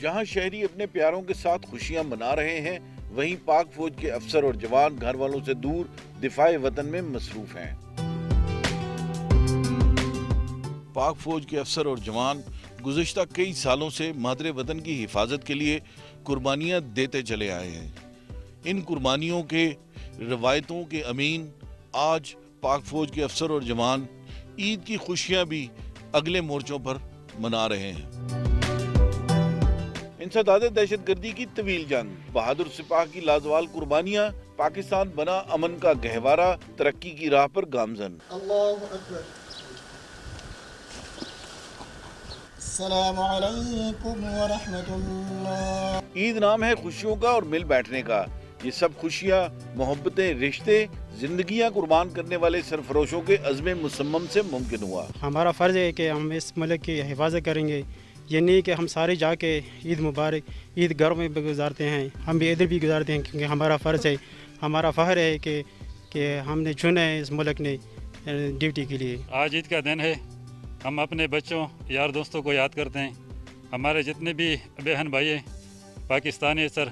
جہاں شہری اپنے پیاروں کے ساتھ خوشیاں منا رہے ہیں، وہیں پاک فوج کے افسر اور جوان گھر والوں سے دور دفاع وطن میں مصروف ہیں۔ پاک فوج کے افسر اور جوان گزشتہ کئی سالوں سے مادر وطن کی حفاظت کے لیے قربانیاں دیتے چلے آئے ہیں۔ ان قربانیوں کے روایتوں کے امین آج پاک فوج کے افسر اور جوان عید کی خوشیاں بھی اگلے مورچوں پر منا رہے ہیں۔ انسداد دہشت گردی کی طویل جنگ، بہادر سپاہ کی لازوال قربانیاں، پاکستان بنا امن کا گہوارہ، ترقی کی راہ پر گامزن۔ اللہ اکبر۔ السلام علیکم ورحمۃ اللہ۔ عید نام ہے خوشیوں کا اور مل بیٹھنے کا۔ یہ سب خوشیاں، محبتیں، رشتے، زندگیاں قربان کرنے والے سرفروشوں کے عزم مصمم سے ممکن ہوا۔ ہمارا فرض ہے کہ ہم اس ملک کی حفاظت کریں گے، یہ نہیں کہ ہم سارے جا کے عید مبارک عید گھروں میں گزارتے ہیں، ہم بھی ادھر بھی گزارتے ہیں، کیونکہ ہمارا فرض ہے، ہمارا فخر ہے کہ ہم نے چنا ہے اس ملک نے ڈیوٹی کے لیے۔ آج عید کا دن ہے، ہم اپنے بچوں یار دوستوں کو یاد کرتے ہیں۔ ہمارے جتنے بھی بہن بھائی ہیں پاکستانی سر،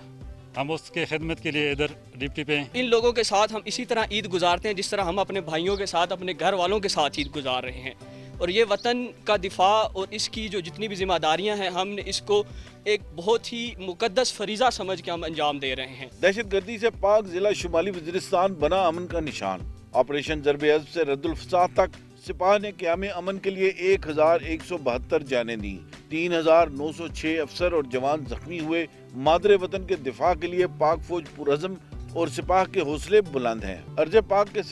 ہم اس کے خدمت کے لیے ادھر ڈیوٹی پہ ہیں۔ ان لوگوں کے ساتھ ہم اسی طرح عید گزارتے ہیں جس طرح ہم اپنے بھائیوں کے ساتھ، اپنے گھر والوں کے ساتھ عید گزار رہے ہیں، اور یہ وطن کا دفاع اور اس کی جو جتنی بھی ذمہ داریاں ہیں، ہم نے اس کو ایک بہت ہی مقدس فریضہ سمجھ کے ہم انجام دے رہے ہیں۔ دہشت گردی سے پاک ضلع شمالی وزیرستان بنا امن کا نشان۔ آپریشن ضرب عضب سے رد الفساد تک سپاہ نے قیام امن کے لیے 1172 جانیں دیں، 3906 افسر اور جوان زخمی ہوئے۔ مادر وطن کے دفاع کے لیے پاک فوج پرعزم اور سپاہ کے حوصلے بلند ہیں۔ ارض پاک کے